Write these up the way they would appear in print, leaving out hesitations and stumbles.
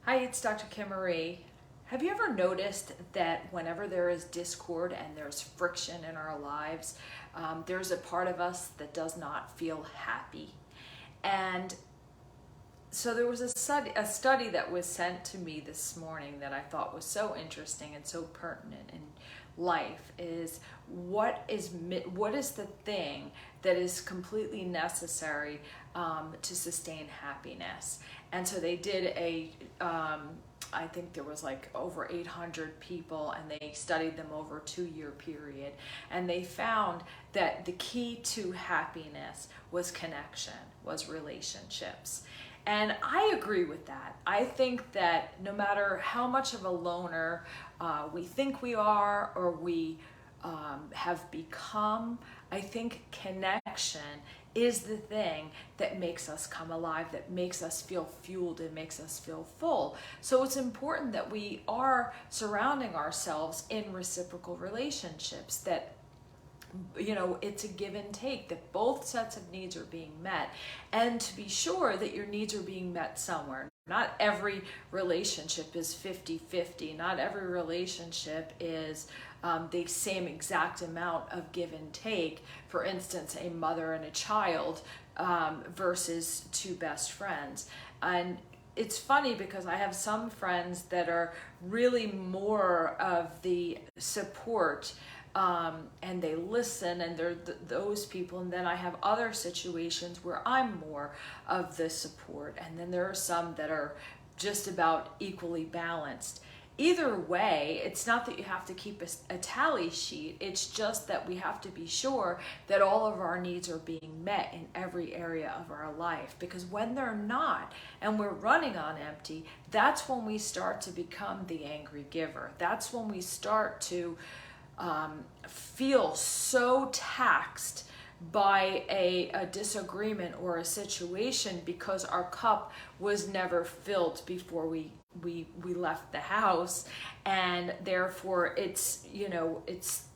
Hi, it's Dr. Kim Marie. Have you ever noticed that whenever there is discord and there's friction in our lives, there's a part of us that does not feel happy? And so there was a study that was sent to me this morning that I thought was so interesting and so pertinent in life is what is the thing that is completely necessary to sustain happiness. And so they did I think there was like over 800 people, and they studied them over a 2-year period, and they found that the key to happiness was connection, was relationships. And I agree with that. I think that no matter how much of a loner we think we are or we have become, I think connection is the thing that makes us come alive, that makes us feel fueled and makes us feel full. So it's important that we are surrounding ourselves in reciprocal relationships, that it's a give and take, that both sets of needs are being met, and to be sure that your needs are being met somewhere. Not every relationship is 50-50. Not every relationship is the same exact amount of give and take. For instance, a mother and a child versus two best friends. And it's funny because I have some friends that are really more of the support, and they listen, and they're those people. And then I have other situations where I'm more of the support, and then there are some that are just about equally balanced. Either way, it's not that you have to keep a tally sheet. It's just that we have to be sure that all of our needs are being met in every area of our life. Because when they're not, and we're running on empty, that's when we start to become the angry giver. That's when we start to feel so taxed by a disagreement or a situation because our cup was never filled before we left the house, and therefore it's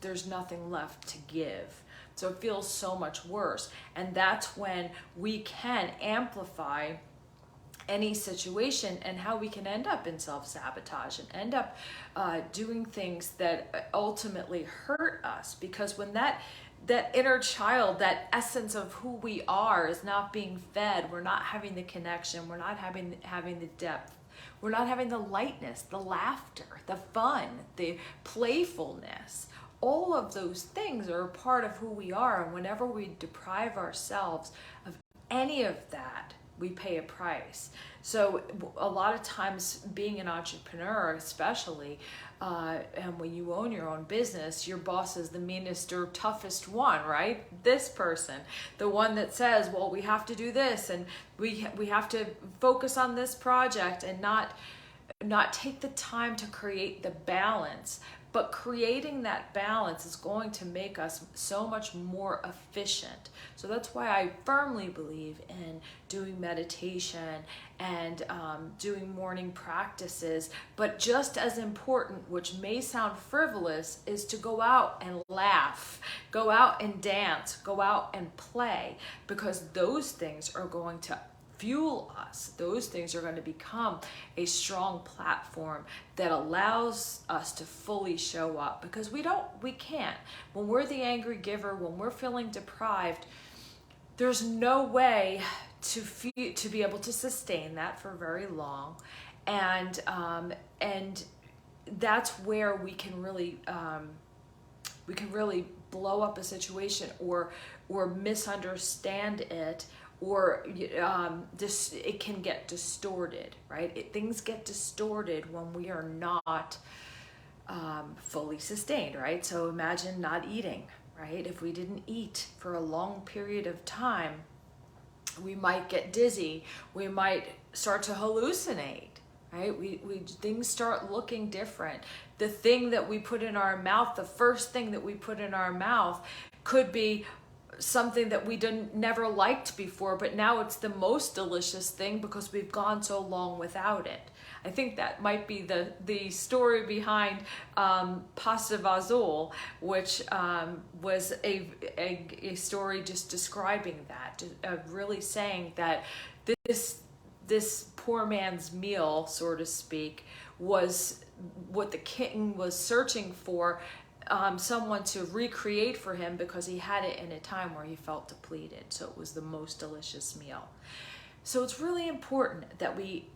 there's nothing left to give. So it feels so much worse, and that's when we can amplify any situation, and how we can end up in self-sabotage and end up doing things that ultimately hurt us. Because when that inner child, that essence of who we are, is not being fed, we're not having the connection, we're not having the depth, we're not having the lightness, the laughter, the fun, the playfulness. All of those things are a part of who we are, and whenever we deprive ourselves of any of that, we pay a price. So a lot of times, being an entrepreneur especially, and when you own your own business, your boss is the meanest or toughest one, right? This person, the one that says, well, we have to do this, and we have to focus on this project, and not take the time to create the balance. But creating that balance is going to make us so much more efficient. So that's why I firmly believe in doing meditation and doing morning practices. But just as important, which may sound frivolous, is to go out and laugh, go out and dance, go out and play, because those things are going to fuel us. Those things are going to become a strong platform that allows us to fully show up, because we can't. When we're the angry giver, when we're feeling deprived, there's no way to be able to sustain that for very long. And that's where we can really blow up a situation, or misunderstand it, or it can get distorted, right? Things get distorted when we are not fully sustained, right? So imagine not eating, right? If we didn't eat for a long period of time, we might get dizzy, we might start to hallucinate, right? Things start looking different. The thing that we put in our mouth, the first thing that we put in our mouth, could be something that we never liked before, but now it's the most delicious thing because we've gone so long without it. I think that might be the story behind Pasta Vazul, which was a story just describing that, really saying that this poor man's meal, so to speak, was what the king was searching for, someone to recreate for him, because he had it in a time where he felt depleted. So it was the most delicious meal. So it's really important that we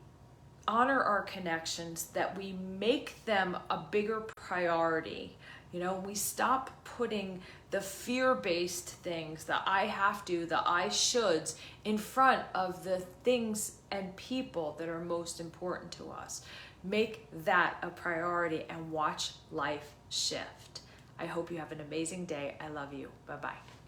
honor our connections, that we make them a bigger priority. You know, we stop putting the fear-based things, the I have to, the I shoulds, in front of the things and people that are most important to us. Make that a priority and watch life shift. I hope you have an amazing day. I love you. Bye-bye.